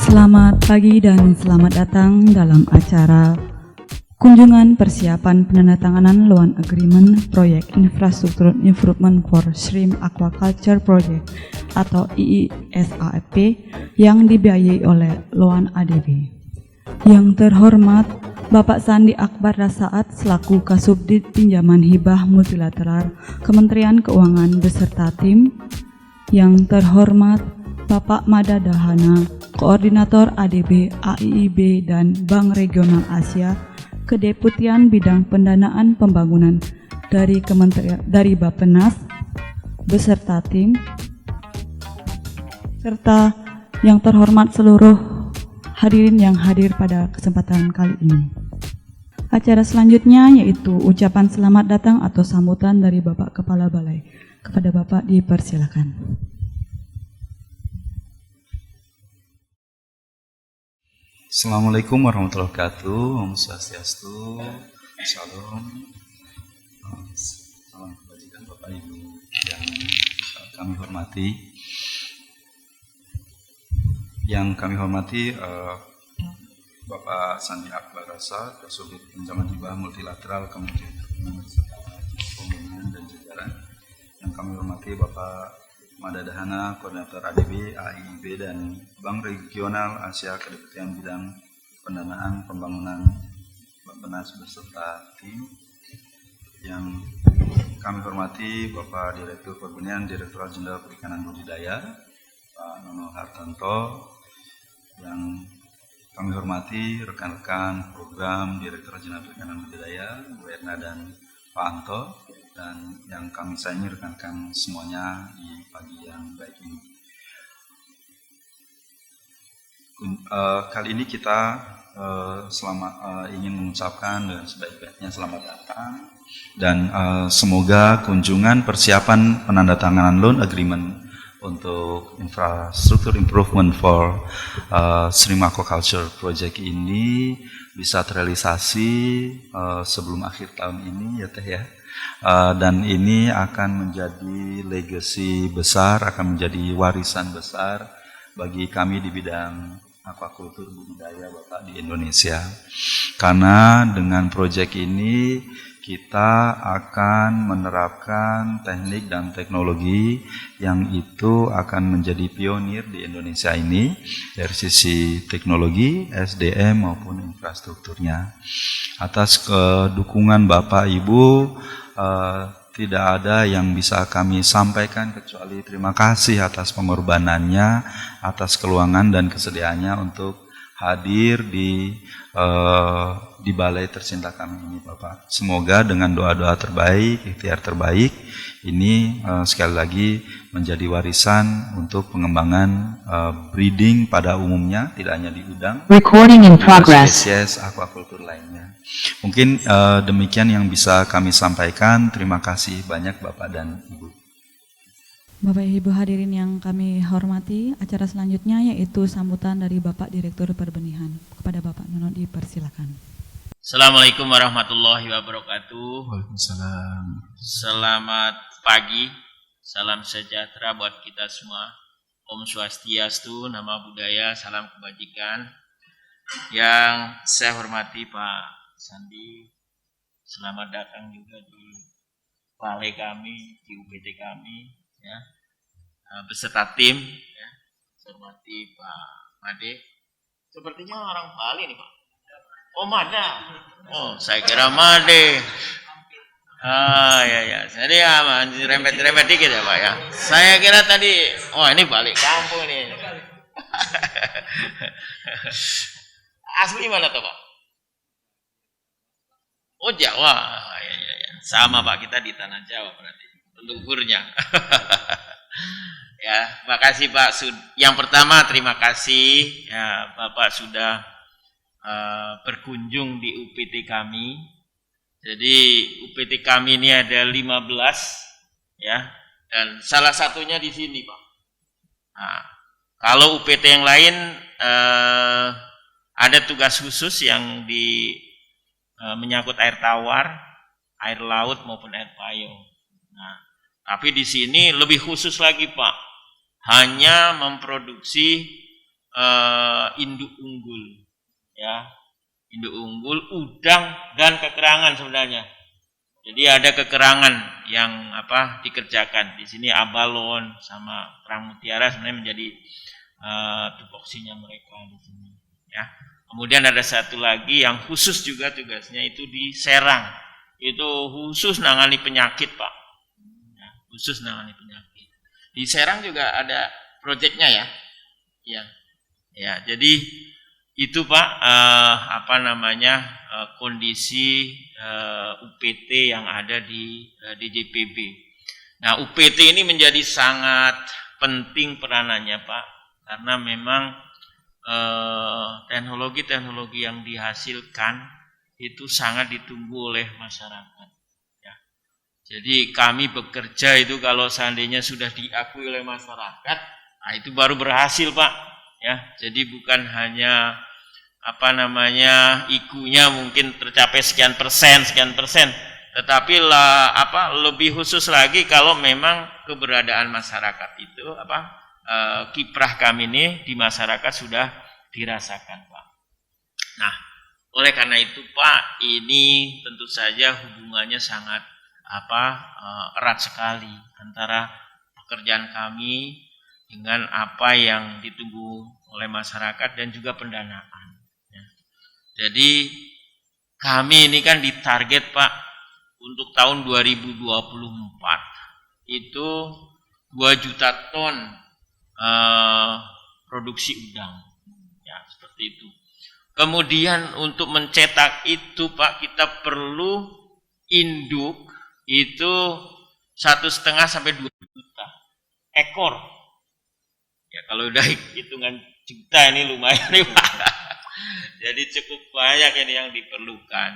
Selamat pagi dan selamat datang dalam acara kunjungan persiapan penandatanganan Loan Agreement Proyek Infrastruktur Improvement for Shrimp Aquaculture Project atau IISAP yang dibiayai oleh Loan ADB. Yang terhormat Bapak Sandi Akbar Rasaat selaku Kasubdit Pinjaman Hibah Multilateral Kementerian Keuangan beserta tim. Yang terhormat Bapak Mada Dahana, Koordinator ADB, AIIB, dan Bank Regional Asia, Kedeputian Bidang Pendanaan Pembangunan dari Kementerian dari Bappenas beserta tim, serta yang terhormat seluruh hadirin yang hadir pada kesempatan kali ini. Acara selanjutnya yaitu ucapan selamat datang atau sambutan dari Bapak Kepala Balai. Kepada Bapak dipersilakan. Assalamualaikum warahmatullahi wabarakatuh. Om Swastiastu. Salam. Salam kebajikan Bapak Ibu yang kami hormati. Bapak Sandi Akbar Rasaat, Kasubdit Pinjaman Hibah Multilateral Kementerian Pembangunan dan Jajaran. Yang kami hormati Bapak Mada Dahana, Koordinator ADB, AIIB, dan Bank Regional Asia, Kedeputian Bidang Pendanaan Pembangunan Bappenas beserta tim. Yang kami hormati Bapak Direktur Perbenihan, Direktorat Jenderal Perikanan Budidaya, Pak Nono Hartanto. Yang kami hormati rekan-rekan program Direktorat Jenderal Perikanan Budidaya, Bu Erna dan Pak Anto. Dan yang kami sayangi rekan-rekan semuanya di pagi yang baik ini. Kali ini kita ingin mengucapkan dengan sebaik-baiknya selamat datang dan semoga kunjungan persiapan penandatanganan loan agreement untuk infrastruktur improvement for Shrimp Aquaculture Project ini bisa terrealisasi sebelum akhir tahun ini ya Teh ya. Dan ini akan menjadi legacy besar, akan menjadi warisan besar bagi kami di bidang aquaculture budidaya Bapak di Indonesia. Karena dengan proyek ini kita akan menerapkan teknik dan teknologi yang itu akan menjadi pionir di Indonesia ini dari sisi teknologi, SDM maupun infrastrukturnya. Atas dukungan Bapak Ibu, tidak ada yang bisa kami sampaikan kecuali terima kasih atas pengorbanannya, atas keluangan dan kesediaannya untuk hadir di balai tercinta kami ini Bapak. Semoga dengan doa-doa terbaik, ikhtiar terbaik, ini sekali lagi menjadi warisan untuk pengembangan breeding pada umumnya, tidak hanya di udang, Recording in progress. spesies aquaculture lainnya. Mungkin demikian yang bisa kami sampaikan. Terima kasih banyak Bapak dan Ibu. Bapak Ibu hadirin yang kami hormati, acara selanjutnya yaitu sambutan dari Bapak Direktur Perbenihan. Kepada Bapak Nono dipersilakan. Assalamualaikum warahmatullahi wabarakatuh. Waalaikumsalam. Selamat pagi, salam sejahtera buat kita semua. Om Swastiastu, nama budaya, salam kebajikan. Yang saya hormati Pak Sandi, selamat datang juga di balai kami, di UPT kami, ya, beserta tim. Ya. Saya hormati Pak Made. Sepertinya orang Bali nih Pak. Oh Mada. Oh saya kira Made. Ya. Jadi rempet dikit ya Pak ya. Saya kira tadi, oh ini balik kampung ini. Asli mana tuh Pak? Oh Jawa. Ya. Sama Pak, kita di tanah Jawa berarti. Leluhurnya. Ya, makasih Pak. Yang pertama terima kasih ya Bapak sudah berkunjung di UPT kami. Jadi UPT kami ini ada 15 ya, dan salah satunya di sini Pak. Nah, kalau UPT yang lain ada tugas khusus yang menyangkut air tawar, air laut maupun air payung. Nah, tapi di sini lebih khusus lagi Pak, hanya memproduksi induk unggul, ya, induk unggul, udang dan kekerangan sebenarnya. Jadi ada kekerangan yang dikerjakan di sini, abalon sama kerang mutiara sebenarnya menjadi tupoksinya mereka di sini, ya. Kemudian ada satu lagi yang khusus juga tugasnya itu di Serang, itu khusus nangani penyakit, Pak, ya, khusus nangani penyakit. Di Serang juga ada proyeknya, ya, ya, ya. Jadi itu, Pak, kondisi UPT yang ada di DJPB. Nah, UPT ini menjadi sangat penting peranannya, Pak, karena memang teknologi-teknologi yang dihasilkan itu sangat ditunggu oleh masyarakat. Ya. Jadi kami bekerja itu kalau seandainya sudah diakui oleh masyarakat, nah itu baru berhasil, Pak. Ya, jadi bukan hanya IQ-nya mungkin tercapai sekian persen, tetapi lebih khusus lagi kalau memang keberadaan masyarakat itu kiprah kami ini di masyarakat sudah dirasakan, Pak. Nah, oleh karena itu, Pak, ini tentu saja hubungannya sangat erat sekali antara pekerjaan kami dengan apa yang ditunggu oleh masyarakat dan juga pendanaan. Ya. Jadi kami ini kan ditarget, Pak, untuk tahun 2024 itu 2 juta ton produksi udang, ya, seperti itu. Kemudian untuk mencetak itu, Pak, kita perlu induk itu 1,5 sampai 2 juta ekor. Ya, kalau udah hitungan juta ini lumayan nih, Pak. Jadi cukup banyak ini yang diperlukan.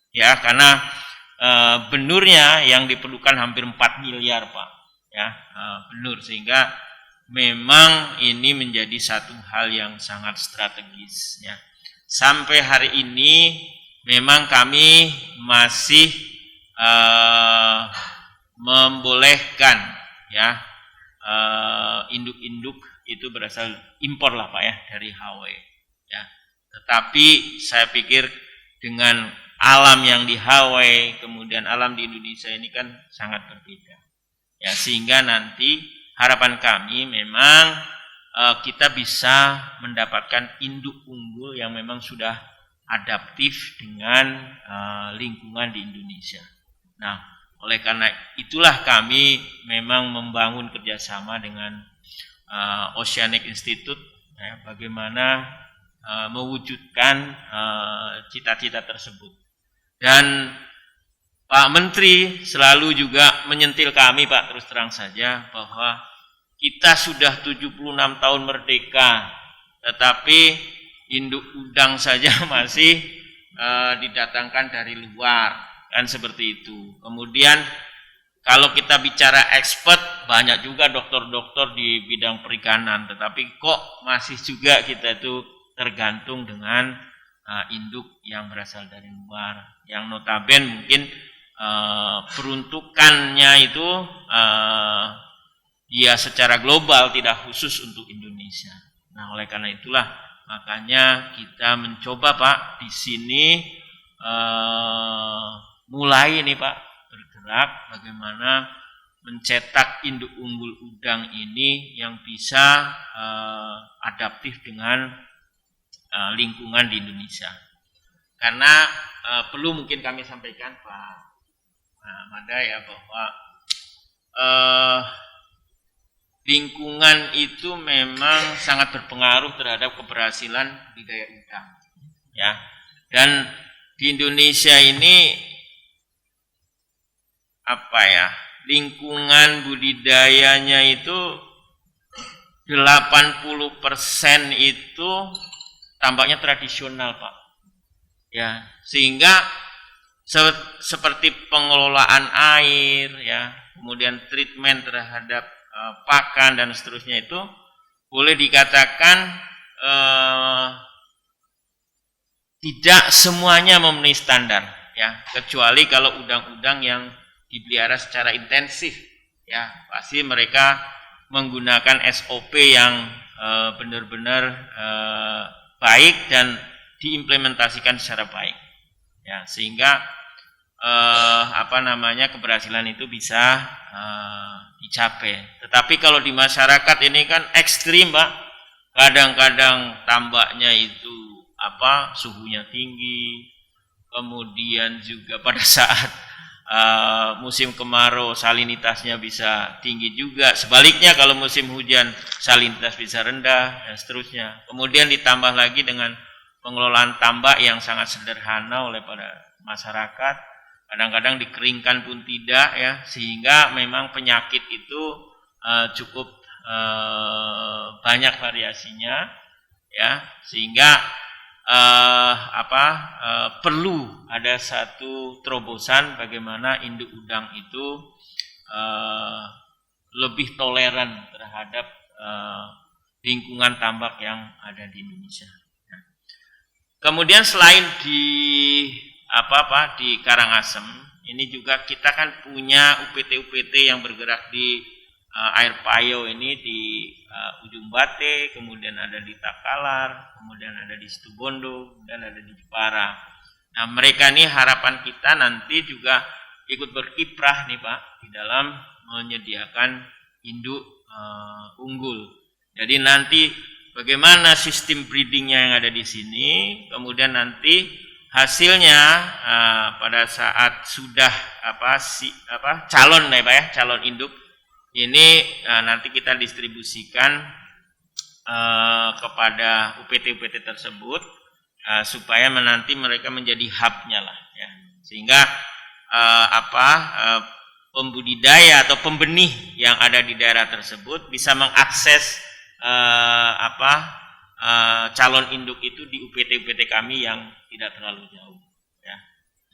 Ya, karena benurnya yang diperlukan hampir 4 miliar, Pak. Ya, benur, sehingga memang ini menjadi satu hal yang sangat strategis, ya. Sampai hari ini memang kami masih membolehkan, ya, induk-induk itu berasal impor lah, Pak, ya, dari Hawaii, ya. Tetapi saya pikir dengan alam yang di Hawaii kemudian alam di Indonesia ini kan sangat berbeda, ya, sehingga nanti harapan kami memang kita bisa mendapatkan induk unggul yang memang sudah adaptif dengan lingkungan di Indonesia. Nah, oleh karena itulah kami memang membangun kerjasama dengan Oceanic Institute, ya, bagaimana mewujudkan cita-cita tersebut. Dan Pak Menteri selalu juga menyentil kami, Pak, terus terang saja bahwa kita sudah 76 tahun merdeka, tetapi induk udang saja masih didatangkan dari luar, kan seperti itu. Kemudian kalau kita bicara expert, banyak juga dokter-dokter di bidang perikanan, tetapi kok masih juga kita itu tergantung dengan induk yang berasal dari luar, yang notabene mungkin peruntukannya itu ya secara global, tidak khusus untuk Indonesia. Nah, oleh karena itulah makanya kita mencoba, Pak, di sini mulai nih, Pak, bergerak bagaimana mencetak induk unggul udang ini yang bisa adaptif dengan lingkungan di Indonesia. Karena perlu mungkin kami sampaikan, Pak Mada, ya, bahwa lingkungan itu memang sangat berpengaruh terhadap keberhasilan budidaya udang, ya. Dan di Indonesia ini lingkungan budidayanya itu 80% itu tampaknya tradisional, Pak. Ya, sehingga seperti pengelolaan air, ya, kemudian treatment terhadap pakan dan seterusnya itu boleh dikatakan tidak semuanya memenuhi standar, ya, kecuali kalau udang-udang yang dipelihara secara intensif, ya, pasti mereka menggunakan SOP yang benar-benar baik dan diimplementasikan secara baik, ya, sehingga keberhasilan itu bisa dicapai. Tetapi kalau di masyarakat ini kan ekstrim, Pak. Kadang-kadang tambaknya itu suhunya tinggi, kemudian juga pada saat musim kemarau salinitasnya bisa tinggi juga. Sebaliknya kalau musim hujan salinitas bisa rendah dan seterusnya. Kemudian ditambah lagi dengan pengelolaan tambak yang sangat sederhana oleh pada masyarakat. Kadang-kadang dikeringkan pun tidak, ya, sehingga memang penyakit itu cukup banyak variasinya, ya, sehingga perlu ada satu terobosan bagaimana induk udang itu lebih toleran terhadap lingkungan tambak yang ada di Indonesia. Kemudian selain di di Karangasem, ini juga kita kan punya UPT-UPT yang bergerak di air payo ini di Ujung Bate, kemudian ada di Takalar, kemudian ada di Situbondo, dan ada di Jepara. Nah, mereka ini harapan kita nanti juga ikut berkiprah nih, Pak, di dalam menyediakan induk unggul. Jadi nanti bagaimana sistem breedingnya yang ada di sini, kemudian nanti hasilnya pada saat sudah calon nih, Pak, ya, calon induk ini nanti kita distribusikan kepada UPT-UPT tersebut supaya nanti mereka menjadi hub-nya lah, ya, sehingga pembudidaya atau pembenih yang ada di daerah tersebut bisa mengakses calon induk itu di UPT-UPT kami yang tidak terlalu jauh, ya.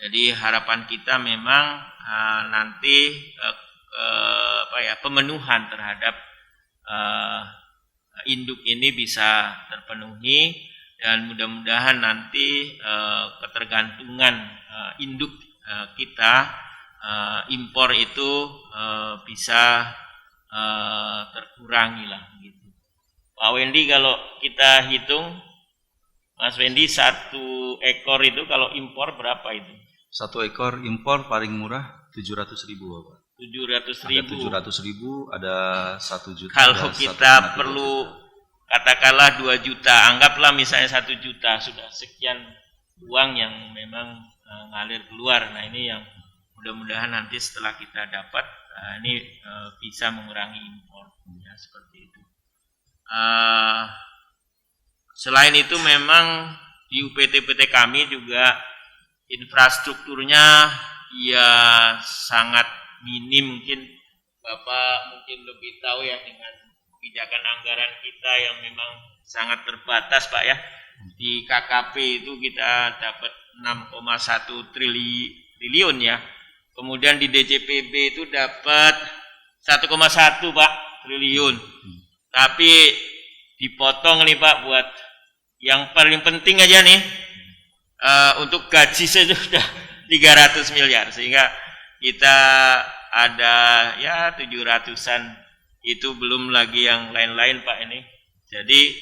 Jadi harapan kita memang nanti pemenuhan terhadap induk ini bisa terpenuhi, dan mudah-mudahan nanti ketergantungan induk kita impor itu bisa terkurangi lah, gitu. Pak Wendy, kalau kita hitung, Mas Wendy, 1 ekor itu kalau impor berapa itu? 1 ekor impor paling murah 700.000, Bapak. 700.000. Ada 700.000, ada 1 juta. Kalau kita perlu katakanlah 2 juta, anggaplah misalnya 1 juta, sudah sekian uang yang memang ngalir keluar. Nah, ini yang mudah-mudahan nanti setelah kita dapat ini bisa mengurangi impor, ya, seperti itu. Selain itu memang di UPT-UPT kami juga infrastrukturnya ya sangat minim. Mungkin Bapak mungkin lebih tahu, ya, dengan kebijakan anggaran kita yang memang sangat terbatas, Pak, ya. Di KKP itu kita dapat 6,1 triliun, ya. Kemudian di DJPB itu dapat 1,1, Pak, triliun. Tapi dipotong nih, Pak, buat yang paling penting aja nih, untuk gaji saja sudah 300 miliar, sehingga kita ada ya 700-an, itu belum lagi yang lain-lain, Pak, ini. Jadi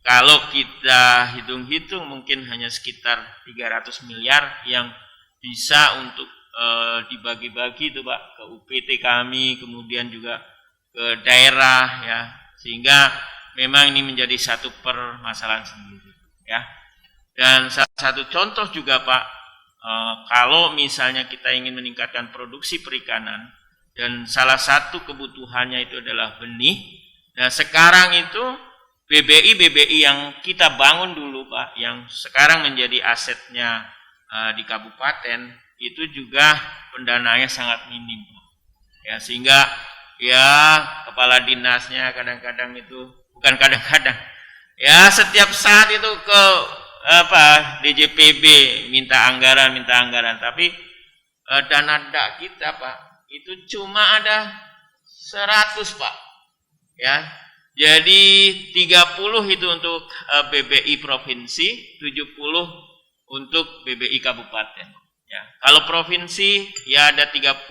kalau kita hitung-hitung mungkin hanya sekitar 300 miliar yang bisa untuk dibagi-bagi itu, Pak, ke UPT kami, kemudian juga ke daerah, ya, sehingga memang ini menjadi satu permasalahan sendiri, ya. Dan salah satu contoh juga, Pak, kalau misalnya kita ingin meningkatkan produksi perikanan dan salah satu kebutuhannya itu adalah benih. Nah, sekarang itu BBI yang kita bangun dulu, Pak, yang sekarang menjadi asetnya di kabupaten, itu juga pendanaannya sangat minim, Pak. Ya, sehingga ya kepala dinasnya kadang-kadang itu, bukan kadang-kadang, ya setiap saat itu ke DJPB minta anggaran, tapi dana kita, Pak, itu cuma ada 100, Pak, ya. Jadi 30 itu untuk BBI provinsi, 70 untuk BBI kabupaten, ya. Kalau provinsi ya ada 30,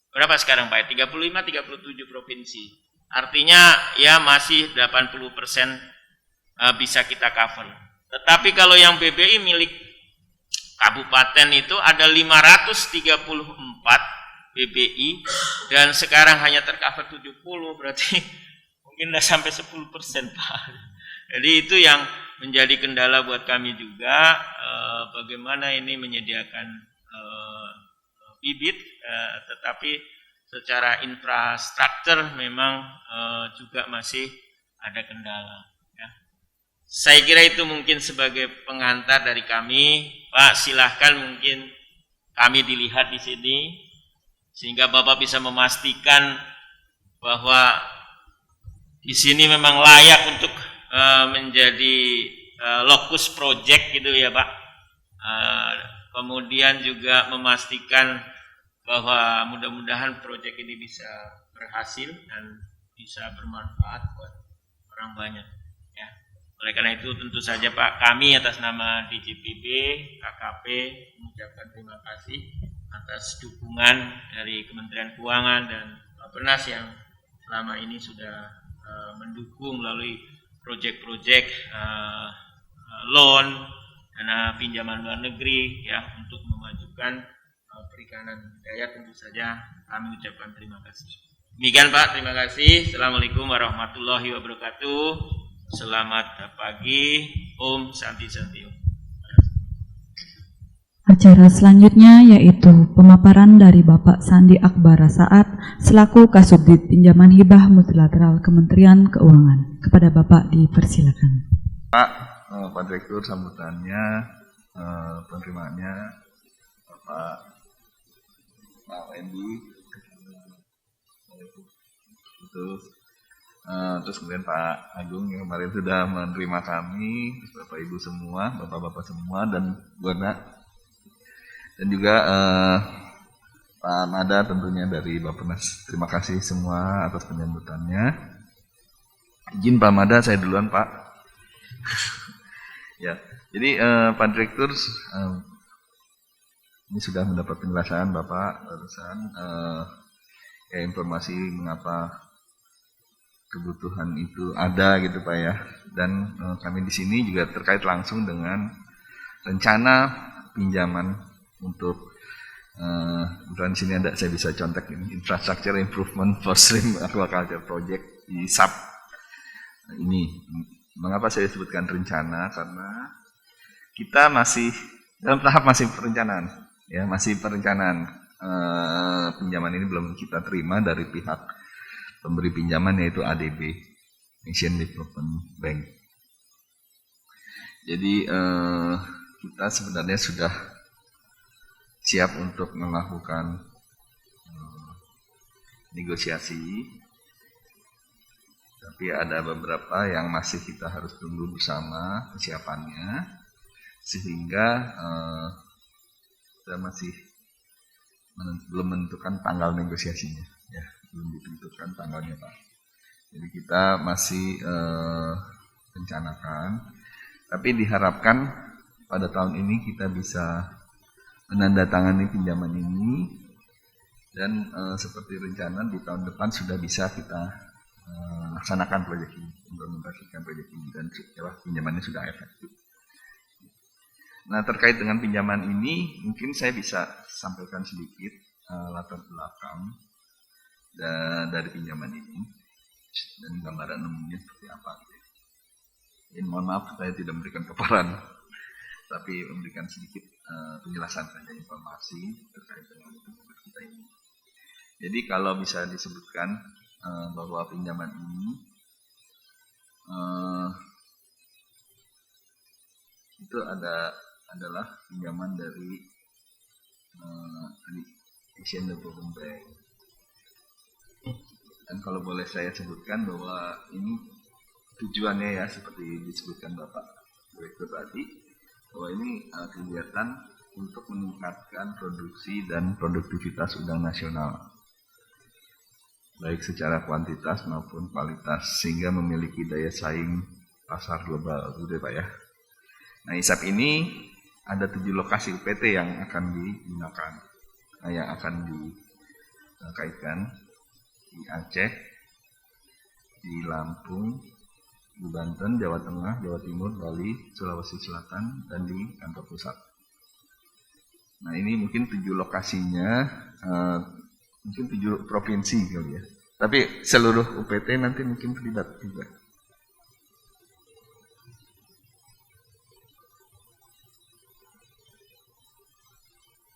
berapa sekarang, Pak? 35, 37 provinsi. Artinya ya masih 80% bisa kita cover. Tetapi kalau yang BBI milik kabupaten itu ada 534 BBI dan sekarang hanya tercover 70, berarti mungkin tidak sampai 10%, Pak. Jadi itu yang menjadi kendala buat kami juga, bagaimana ini menyediakan bibit, tetapi secara infrastruktur memang juga masih ada kendala. Ya. Saya kira itu mungkin sebagai pengantar dari kami, Pak. Silahkan mungkin kami dilihat di sini sehingga Bapak bisa memastikan bahwa di sini memang layak untuk menjadi lokus project gitu ya, Pak. Kemudian juga memastikan bahwa mudah-mudahan proyek ini bisa berhasil dan bisa bermanfaat buat orang banyak. Ya. Oleh karena itu tentu saja Pak, kami atas nama DJPB, KKP mengucapkan terima kasih atas dukungan dari Kementerian Keuangan dan Bappenas yang selama ini sudah mendukung melalui proyek-proyek loan, dana pinjaman luar negeri ya untuk memajukan perikanan budaya. Tentu saja kami ucapkan terima kasih. Demikian Pak, terima kasih. Assalamualaikum warahmatullahi wabarakatuh. Selamat pagi. Om Santi Santi. Acara selanjutnya yaitu pemaparan dari Bapak Sandi Akbar Saat selaku Kasubdit Pinjaman Hibah Multilateral Kementerian Keuangan. Kepada Bapak dipersilakan. Pak Direktur sambutannya, penerimaannya Bapak Wendy, terus kemudian Pak Agung yang kemarin sudah menerima kami, Bapak Ibu semua, Bapak-Bapak semua dan Bu Ana. Dan juga Pak Mada tentunya dari Bappenas. Terima kasih semua atas penyambutannya. Izin Pak Mada, saya duluan Pak. Ya, jadi Pak Direktur ini sudah mendapat penjelasan Bapak barusan informasi mengapa kebutuhan itu ada gitu Pak ya. Dan kami di sini juga terkait langsung dengan rencana pinjaman untuk kebetulan di sini ada, saya bisa contek ini, Infrastructure Improvement for Shrimp Aquaculture Project di SAP ini. Mengapa saya sebutkan rencana? Karena kita masih dalam tahap masih perencanaan, ya masih perencanaan. Pinjaman ini belum kita terima dari pihak pemberi pinjaman yaitu ADB, Asian Development Bank. Jadi kita sebenarnya sudah siap untuk melakukan negosiasi, tapi ada beberapa yang masih kita harus tunggu bersama kesiapannya, sehingga kita masih belum menentukan tanggal negosiasinya, ya belum ditentukan tanggalnya Pak. Jadi kita masih rencanakan, tapi diharapkan pada tahun ini kita bisa menandatangani pinjaman ini dan seperti rencana di tahun depan sudah bisa kita laksanakan proyek ini, implementasikan proyek ini dan pinjamannya sudah efektif. Nah terkait dengan pinjaman ini mungkin saya bisa sampaikan sedikit latar belakang dari pinjaman ini dan gambaran umumnya seperti apa. Mohon maaf saya tidak memberikan paparan, tapi memberikan sedikit penjelasan saja informasi terkait dengan kita ini. Jadi kalau bisa disebutkan bahwa pinjaman ini itu adalah pinjaman dari Asian Development Bank. Dan kalau boleh saya sebutkan bahwa ini tujuannya ya seperti disebutkan Bapak Direktur tadi, bahwa ini kegiatan untuk meningkatkan produksi dan produktivitas udang nasional, baik secara kuantitas maupun kualitas, sehingga memiliki daya saing pasar global, gitu Pak ya. Nah, ISAP ini ada 7 lokasi UPT yang akan digunakan, yang akan dikaitkan di Aceh, di Lampung, di Banten, Jawa Tengah, Jawa Timur, Bali, Sulawesi Selatan, dan di kantor pusat. Nah ini mungkin 7 lokasinya, mungkin 7 provinsi kali ya. Tapi seluruh UPT nanti mungkin terlibat juga.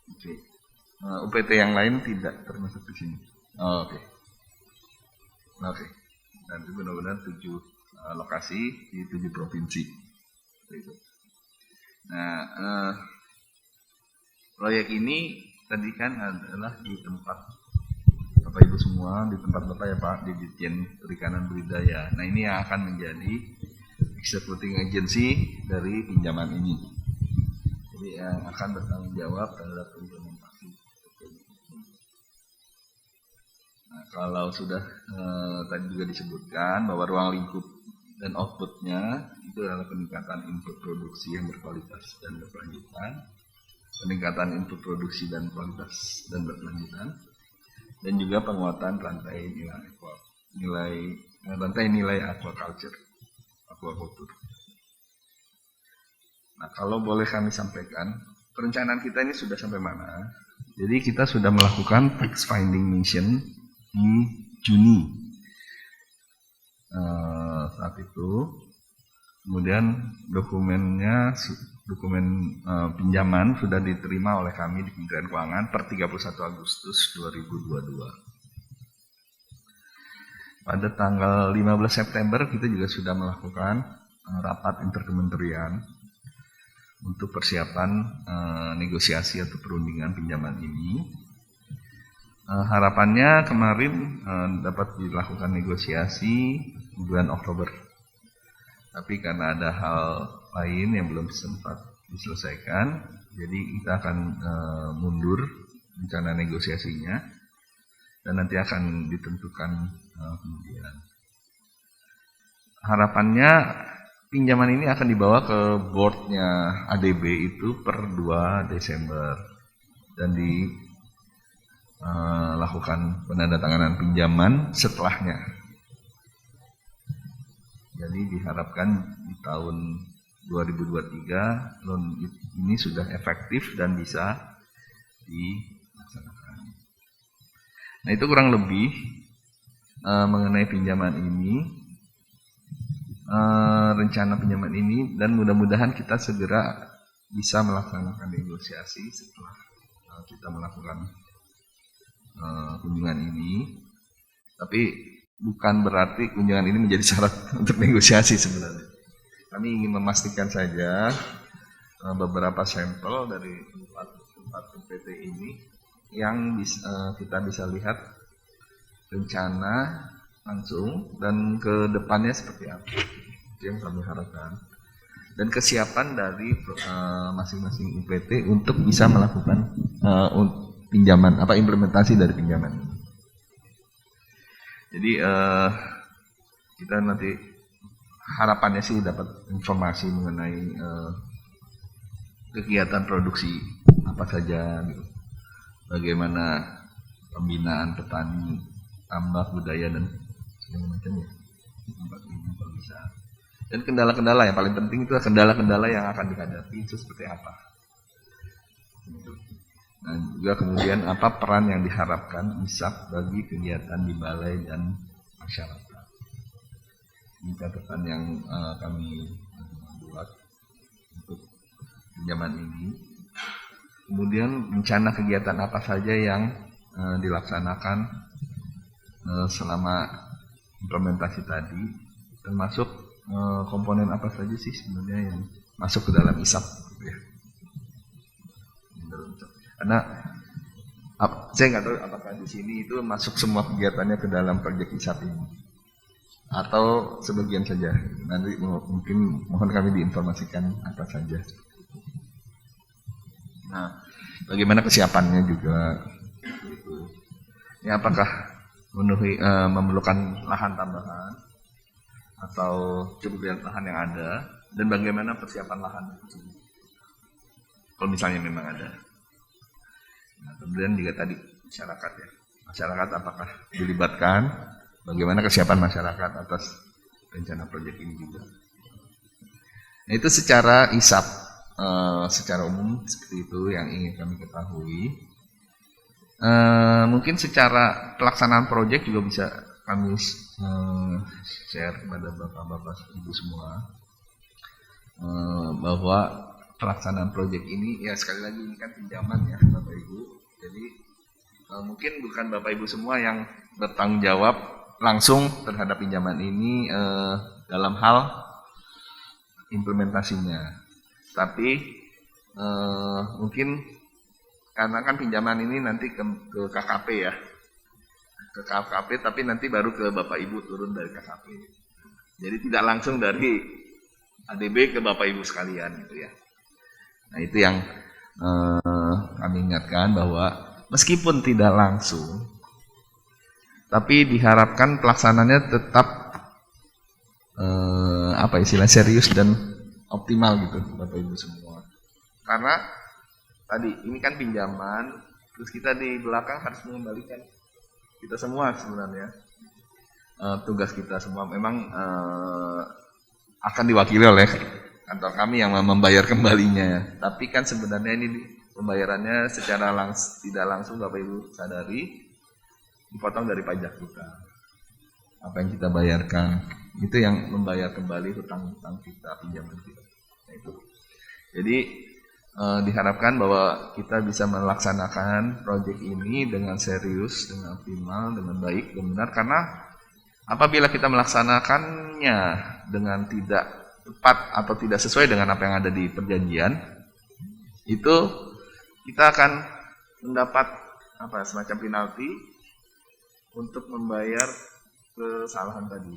Oke. UPT yang lain tidak termasuk di sini. Oh, oke. Oke. Nanti benar-benar 7 lokasi di 7 provinsi. Nah, proyek ini tadi kan adalah di tempat Bapak Ibu semua, di tempat Bapak ya Pak, di Ditjen Perikanan Budidaya. Nah ini yang akan menjadi executing agency dari pinjaman ini. Jadi yang akan bertanggung jawab terhadap implementasi. Nah kalau sudah tadi juga disebutkan bahwa ruang lingkup dan outputnya itu adalah peningkatan input produksi yang berkualitas dan berkelanjutan, peningkatan input produksi dan kualitas dan berkelanjutan, dan juga penguatan rantai nilai aquaculture. Nah, kalau boleh kami sampaikan, perencanaan kita ini sudah sampai mana? Jadi kita sudah melakukan fact finding mission di Juni saat itu. Kemudian dokumen pinjaman sudah diterima oleh kami di Kementerian Keuangan per 31 Agustus 2022. Pada tanggal 15 September kita juga sudah melakukan rapat interkementerian untuk persiapan negosiasi atau perundingan pinjaman ini. Harapannya kemarin dapat dilakukan negosiasi bulan Oktober. Tapi karena ada hal lain yang belum sempat diselesaikan, jadi kita akan mundur rencana negosiasinya dan nanti akan ditentukan kemudian. Harapannya pinjaman ini akan dibawa ke boardnya ADB itu per 2 Desember dan dilakukan penandatanganan pinjaman setelahnya. Jadi diharapkan di tahun 2023 loan ini sudah efektif dan bisa dilaksanakan. Nah itu kurang lebih mengenai pinjaman ini, rencana pinjaman ini, dan mudah-mudahan kita segera bisa melaksanakan negosiasi setelah kita melakukan kunjungan ini. Tapi bukan berarti kunjungan ini menjadi syarat untuk negosiasi sebenarnya. Kami ingin memastikan saja beberapa sampel dari tempat UPT ini yang kita bisa lihat rencana langsung dan ke depannya seperti apa. Itu yang kami harapkan. Dan kesiapan dari masing-masing UPT untuk bisa melakukan pinjaman, implementasi dari pinjaman ini. Jadi kita nanti harapannya sih dapat informasi mengenai kegiatan produksi apa saja, gitu. Bagaimana pembinaan petani, tambak, budaya dan segala macamnya tempat ini kalau bisa. Dan kendala-kendala yang paling penting itu kendala-kendala yang akan dihadapi itu seperti apa. Nah, juga kemudian apa peran yang diharapkan ISAP bagi kegiatan di balai dan masyarakat. Ini catatan yang kami buat untuk pinjaman ini. Kemudian rencana kegiatan apa saja yang dilaksanakan selama implementasi tadi, termasuk komponen apa saja sih sebenarnya yang masuk ke dalam ISAP, gitu ya. Karena saya nggak tahu apakah di sini itu masuk semua kegiatannya ke dalam proyek ISAP ini atau sebagian saja. Nanti mungkin mohon kami diinformasikan apa saja. Nah, bagaimana kesiapannya juga. Ini apakah memerlukan lahan tambahan atau cukup dengan lahan yang ada, dan bagaimana persiapan lahan itu kalau misalnya memang ada. Nah, kemudian juga tadi masyarakat ya. Masyarakat apakah dilibatkan bagaimana kesiapan masyarakat atas rencana proyek ini juga. Nah, itu secara isap, secara umum seperti itu yang ingin kami ketahui. Mungkin secara pelaksanaan proyek juga bisa kami share kepada bapak-bapak ibu semua, bahwa pelaksanaan proyek ini ya sekali lagi ini kan pinjaman ya bapak ibu. Jadi mungkin bukan bapak ibu semua yang bertanggung jawab langsung terhadap pinjaman ini dalam hal implementasinya, tapi mungkin karena kan pinjaman ini nanti ke KKP ya, ke KKP, tapi nanti baru ke bapak ibu turun dari KKP. Jadi tidak langsung dari ADB ke bapak ibu sekalian gitu ya. Nah itu yang kami ingatkan bahwa meskipun tidak langsung, tapi diharapkan pelaksananya tetap serius dan optimal gitu bapak ibu semua. Karena tadi ini kan pinjaman, terus kita di belakang harus mengembalikan kita semua sebenarnya. Tugas kita semua memang akan diwakili oleh kantor kami yang membayar kembalinya. Tapi kan sebenarnya ini pembayarannya secara tidak langsung bapak ibu sadari dipotong dari pajak kita. Apa yang kita bayarkan itu yang membayar kembali hutang-hutang kita, pinjaman kita. Nah, itu. Jadi diharapkan bahwa kita bisa melaksanakan proyek ini dengan serius, dengan optimal, dengan baik dan benar. Karena apabila kita melaksanakannya dengan tidak tepat atau tidak sesuai dengan apa yang ada di perjanjian, itu kita akan mendapat semacam penalti untuk membayar kesalahan tadi,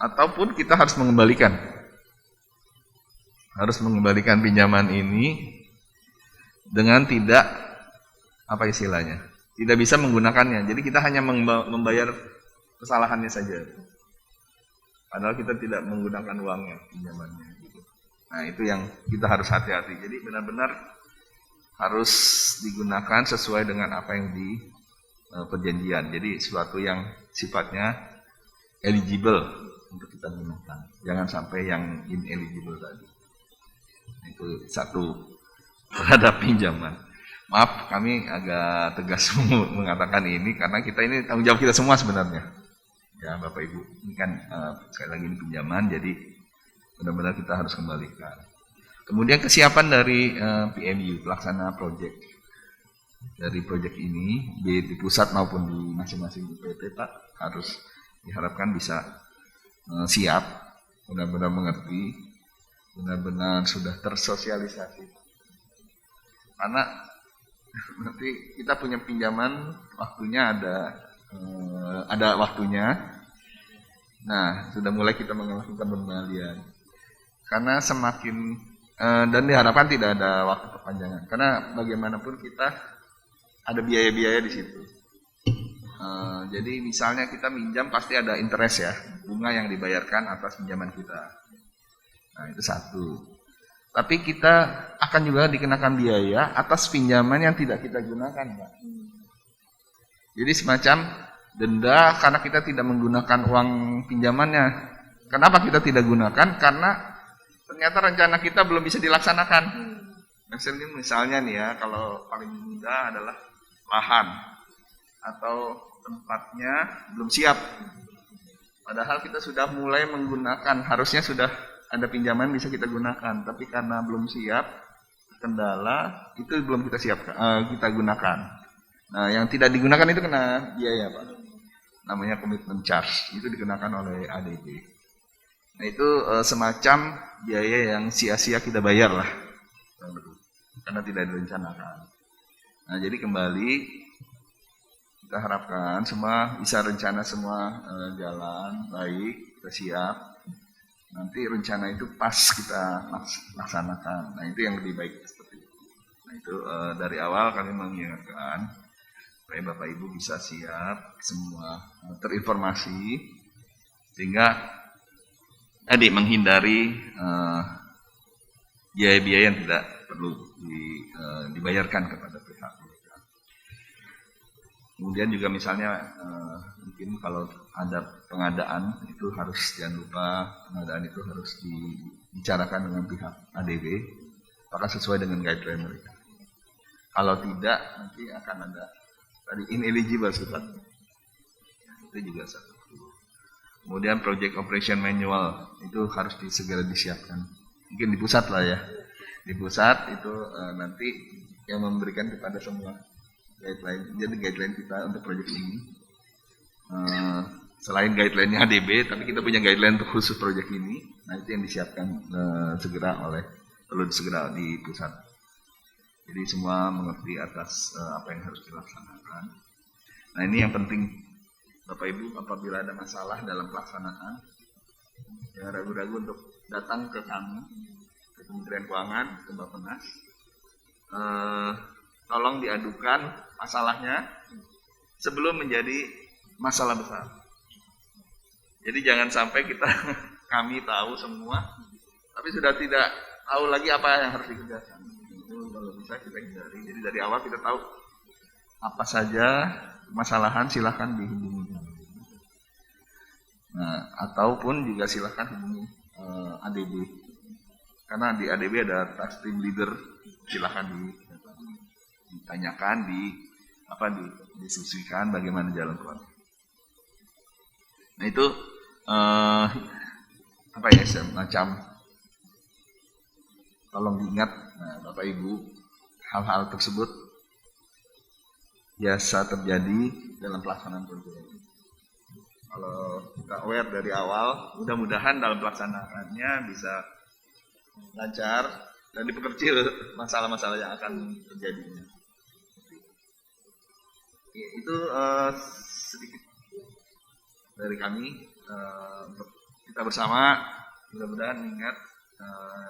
ataupun kita harus mengembalikan pinjaman ini dengan tidak tidak bisa menggunakannya. Jadi kita hanya membayar kesalahannya saja, padahal kita tidak menggunakan uangnya, pinjamannya gitu. Nah itu yang kita harus hati-hati. Jadi benar-benar harus digunakan sesuai dengan apa yang di perjanjian. Jadi sesuatu yang sifatnya eligible untuk kita gunakan. Jangan sampai yang ineligible tadi. Itu satu terhadap pinjaman. Maaf, kami agak tegas mengatakan ini karena kita ini tanggung jawab kita semua sebenarnya. Ya Bapak Ibu, ini kan sekali lagi ini pinjaman, jadi benar-benar kita harus kembalikan. Kemudian kesiapan dari PMU, pelaksana proyek. Dari proyek ini, di pusat maupun di masing-masing UPT, Pak, harus diharapkan bisa siap, benar-benar mengerti, benar-benar sudah tersosialisasi. Karena nanti kita punya pinjaman, waktunya ada waktunya. Nah, sudah mulai kita melakukan pembalian. Karena semakin dan diharapkan tidak ada waktu perpanjangan. Karena bagaimanapun kita ada biaya-biaya di situ. Jadi misalnya kita minjam pasti ada interest ya, bunga yang dibayarkan atas pinjaman kita. Nah itu satu. Tapi kita akan juga dikenakan biaya atas pinjaman yang tidak kita gunakan, Pak. Jadi semacam denda karena kita tidak menggunakan uang pinjamannya. Kenapa kita tidak gunakan? Karena ternyata rencana kita belum bisa dilaksanakan. Misalnya nih ya, kalau paling mudah adalah lahan atau tempatnya belum siap. Padahal kita sudah mulai menggunakan, harusnya sudah ada pinjaman bisa kita gunakan, tapi karena belum siap, kendala itu belum kita gunakan. Nah, yang tidak digunakan itu kena biaya, Pak. Namanya commitment charge, itu dikenakan oleh ADB. Nah, itu semacam biaya yang sia-sia kita bayar lah, karena tidak direncanakan. Nah, jadi kembali kita harapkan semua bisa rencana semua jalan baik, kita siap. Nanti rencana itu pas kita laksanakan. Nah itu yang lebih baik seperti itu. Nah itu dari awal kami mengingatkan supaya Bapak Ibu bisa siap semua terinformasi sehingga menghindari biaya-biaya yang tidak perlu dibayarkan kepada pihak. Kemudian juga misalnya mungkin kalau ada pengadaan itu harus jangan lupa pengadaan itu harus dibicarakan dengan pihak ADB apakah sesuai dengan guideline mereka. Kalau tidak nanti akan ada tadi ineligible sifatnya. Itu juga satu. Kemudian project operation manual itu harus segera disiapkan. Mungkin di pusat lah ya. Di pusat itu nanti yang memberikan kepada semua guideline. Jadi guideline kita untuk proyek ini selain guideline-nya ADB, tapi kita punya guideline untuk khusus proyek ini. Nah itu yang disiapkan perlu segera di pusat. Jadi semua mengerti atas apa yang harus dilaksanakan. Nah ini yang penting Bapak Ibu, apabila ada masalah dalam pelaksanaan, jangan ragu-ragu untuk datang ke kami, ke Kementerian Keuangan, ke Bappenas. Tolong diadukan masalahnya sebelum menjadi masalah besar. Jadi jangan sampai kami tahu semua, tapi sudah tidak tahu lagi apa yang harus dikerjakan. Itu kalau bisa kita hindari. Jadi dari awal kita tahu apa saja masalahan, silahkan dihubungi. Nah, ataupun juga silahkan hubungi ADB. Karena di ADB ada task team leader, silahkan ditanyakan, didiskusikan bagaimana jalan keluar. Nah itu semacam tolong diingat, Bapak Ibu, hal-hal tersebut biasa terjadi dalam pelaksanaan proyek. Kalau kita aware dari awal, mudah-mudahan dalam pelaksanaannya bisa lancar dan diperkecil masalah-masalah yang akan terjadi. Itu sedikit dari kami untuk kita bersama, mudah-mudahan ingat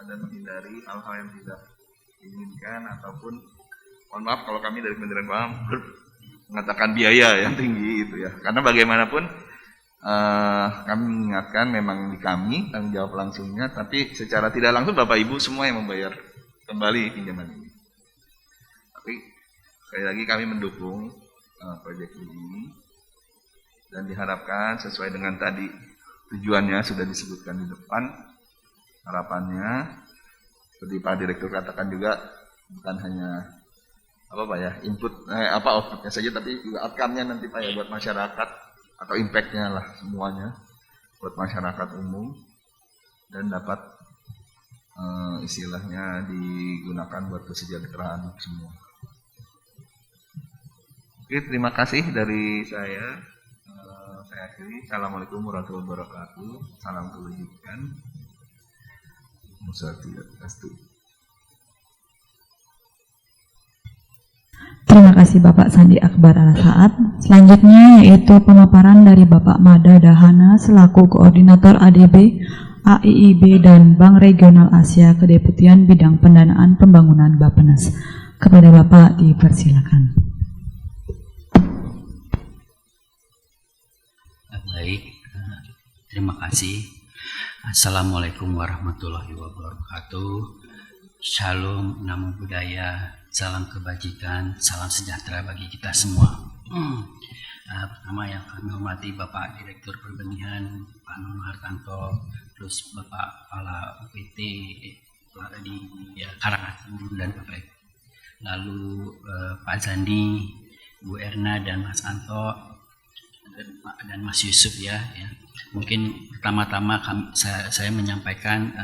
dan menghindari hal-hal yang tidak diinginkan ataupun mohon maaf kalau kami dari Kementerian Keuangan mengatakan biaya yang tinggi itu ya, karena bagaimanapun kami mengingatkan memang di kami tanggung jawab langsungnya, tapi secara tidak langsung Bapak Ibu semua yang membayar kembali pinjaman ini. Tapi sekali lagi kami mendukung proyek ini dan diharapkan sesuai dengan tadi tujuannya sudah disebutkan di depan. Harapannya seperti Pak Direktur katakan juga bukan hanya outputnya saja, tapi juga outcome-nya nanti Pak ya buat masyarakat atau impact-nya lah semuanya buat masyarakat umum dan dapat istilahnya digunakan buat kesejahteraan semua. Oke, terima kasih dari saya. Saya akhiri. Assalamualaikum warahmatullahi wabarakatuh. Salam kebajikan. Terima kasih Bapak Sandi Akbar Al-Saad. Selanjutnya yaitu pemaparan dari Bapak Mada Dahana selaku Koordinator ADB, AIIB dan Bank Regional Asia Kedeputian Bidang Pendanaan Pembangunan Bappenas. Kepada Bapak dipersilakan. Baik, terima kasih. Assalamualaikum warahmatullahi wabarakatuh. Shalom, namo buddhaya, salam kebajikan, salam sejahtera bagi kita semua. Pertama yang kami hormati Bapak Direktur Perbenihan, Pak Nono Hartanto, terus Bapak Kepala UPT di Karangasem dan Bapak, lalu Pak Zandi, Bu Erna dan Mas Anto dan Mas Yusuf ya. Mungkin pertama-tama saya menyampaikan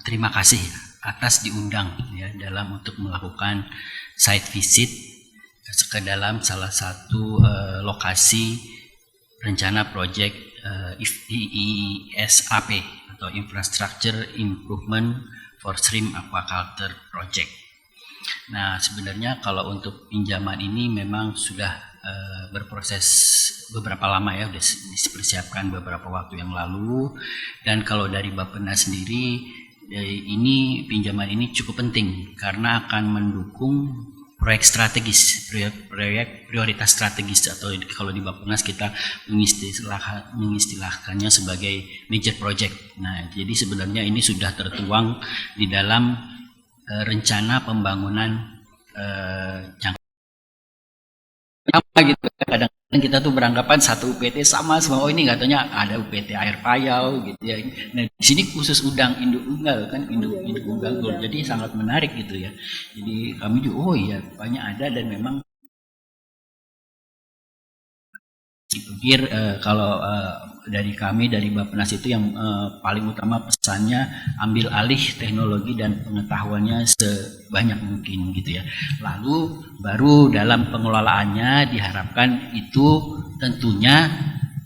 terima kasih atas diundang ya dalam untuk melakukan site visit ke dalam salah satu lokasi rencana proyek IISAP atau Infrastructure Improvement for Shrimp Aquaculture Project. Nah, sebenarnya kalau untuk pinjaman ini memang sudah berproses beberapa lama ya, sudah dipersiapkan beberapa waktu yang lalu, dan kalau dari Bappenas sendiri ini pinjaman ini cukup penting karena akan mendukung proyek strategis, proyek prioritas strategis atau kalau di Bappenas kita mengistilahkannya sebagai major project. Nah, jadi sebenarnya ini sudah tertuang di dalam rencana pembangunan jangka gitu kadang Dan kita tuh beranggapan satu UPT sama semua. Oh ini katanya ada UPT air payau gitu ya. Nah di sini khusus udang induk unggal kan, induk unggal gold. Jadi sangat menarik gitu ya. Jadi kami juga oh iya banyak ada dan memang dipikir kalau dari kami dari Bappenas itu yang paling utama pesannya ambil alih teknologi dan pengetahuannya sebanyak mungkin gitu ya. Lalu baru dalam pengelolaannya diharapkan itu tentunya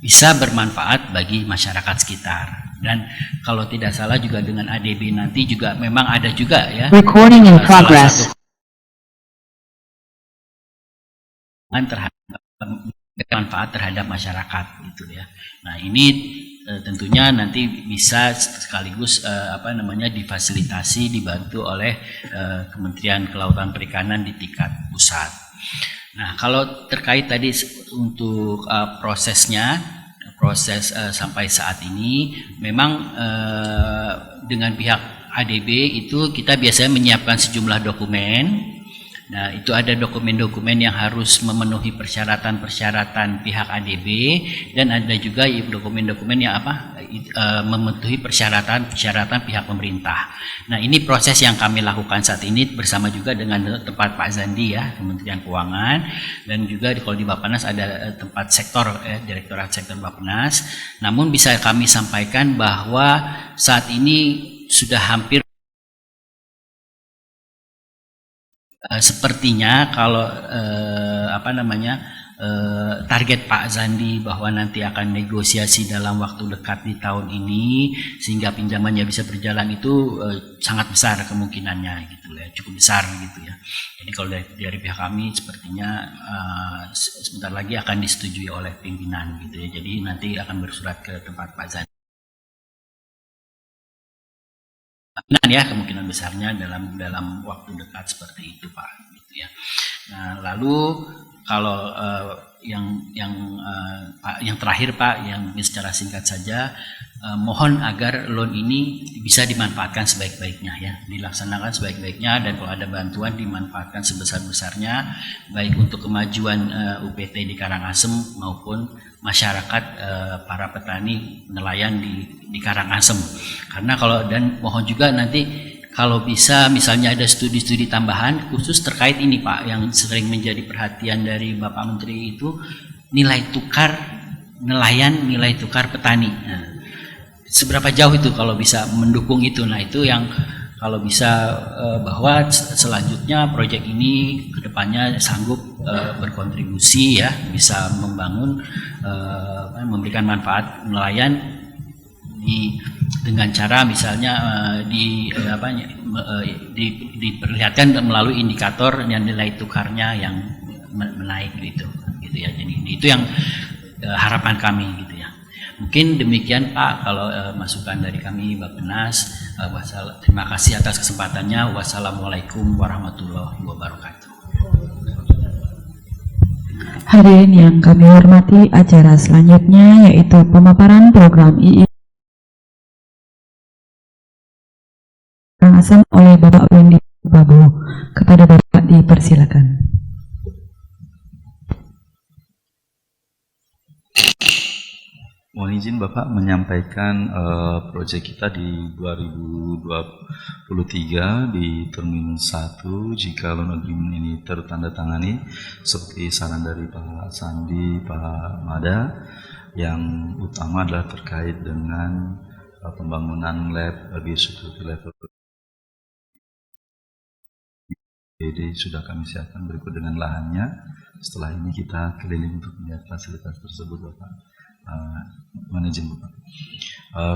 bisa bermanfaat bagi masyarakat sekitar. Dan kalau tidak salah juga dengan ADB nanti juga memang ada juga ya. Recording in progress. Terhadap manfaat terhadap masyarakat gitu ya. Nah ini tentunya nanti bisa sekaligus difasilitasi dibantu oleh Kementerian Kelautan Perikanan di tingkat pusat. Nah kalau terkait tadi untuk prosesnya, proses sampai saat ini memang dengan pihak ADB itu kita biasanya menyiapkan sejumlah dokumen. Nah, itu ada dokumen-dokumen yang harus memenuhi persyaratan-persyaratan pihak ADB dan ada juga dokumen-dokumen yang memenuhi persyaratan-persyaratan pihak pemerintah. Nah, ini proses yang kami lakukan saat ini bersama juga dengan tempat Pak Zandi ya, Kementerian Keuangan, dan juga kalau di Bappenas ada tempat sektor Direktorat Sektor Bappenas. Namun bisa kami sampaikan bahwa saat ini sudah hampir sepertinya kalau target Pak Zandi bahwa nanti akan negosiasi dalam waktu dekat di tahun ini sehingga pinjamannya bisa berjalan itu sangat besar kemungkinannya gitu ya, cukup besar gitu ya. Jadi kalau dari pihak kami sepertinya sebentar lagi akan disetujui oleh pimpinan gitu ya. Jadi nanti akan bersurat ke tempat Pak Zandi. Kemungkinan besarnya dalam waktu dekat seperti itu Pak gitu ya. Nah lalu kalau yang terakhir Pak yang secara singkat saja mohon agar loan ini bisa dimanfaatkan sebaik-baiknya ya, dilaksanakan sebaik-baiknya dan kalau ada bantuan dimanfaatkan sebesar-besarnya baik untuk kemajuan UPT di Karangasem maupun masyarakat para petani nelayan di Karangasem. Karena dan mohon juga nanti kalau bisa misalnya ada studi-studi tambahan khusus terkait ini Pak yang sering menjadi perhatian dari Bapak Menteri itu nilai tukar nelayan, nilai tukar petani. Nah, seberapa jauh itu kalau bisa mendukung itu? Nah itu yang kalau bisa bahwa selanjutnya proyek ini kedepannya sanggup berkontribusi ya, bisa membangun memberikan manfaat nelayan dengan cara misalnya diperlihatkan melalui indikator yang nilai tukarnya yang menaik gitu ya. Jadi itu yang harapan kami gitu ya. Mungkin demikian Pak kalau masukan dari kami Bappenas. Terima kasih atas kesempatannya. Wassalamualaikum warahmatullahi wabarakatuh. Hadirin yang kami hormati, acara selanjutnya yaitu pemaparan program II Karangasem oleh Bapak Wendy Babu. Kepada Bapak dipersilakan. Mohon izin Bapak menyampaikan proyek kita di 2023 di Termin 1 jika loan agreement ini tertandatangani seperti saran dari Pak Sandi, Pak Mada. Yang utama adalah terkait dengan pembangunan lab biosecurity level. Jadi sudah kami siapkan berikut dengan lahannya. Setelah ini kita keliling untuk melihat fasilitas tersebut Bapak. Manajemen Bapak.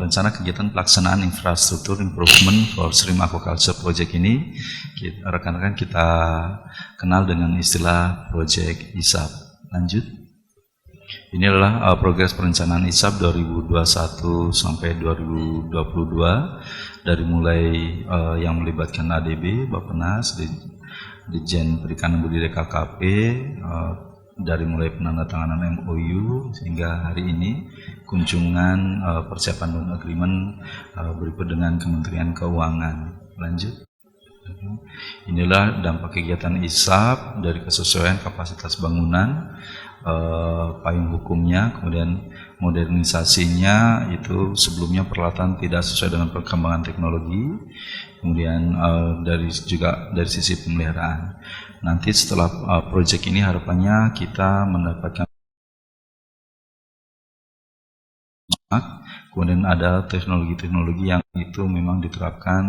Rencana kegiatan pelaksanaan infrastruktur improvement for shrimp aquaculture project ini rekan-rekan kita kenal dengan istilah project ISAP. Lanjut. Ini adalah progres perencanaan ISAP 2021 sampai 2022 dari mulai yang melibatkan ADB, Bappenas, Ditjen Perikanan Budidaya KKP, dari mulai penandatanganan MOU sehingga hari ini kunjungan persiapan loan agreement berikut dengan Kementerian Keuangan. Lanjut. Inilah dampak kegiatan ISAP dari kesesuaian kapasitas bangunan, payung hukumnya, kemudian modernisasinya itu sebelumnya peralatan tidak sesuai dengan perkembangan teknologi, kemudian dari sisi pemeliharaan. Nanti setelah proyek ini harapannya kita mendapatkan, kemudian ada teknologi-teknologi yang itu memang diterapkan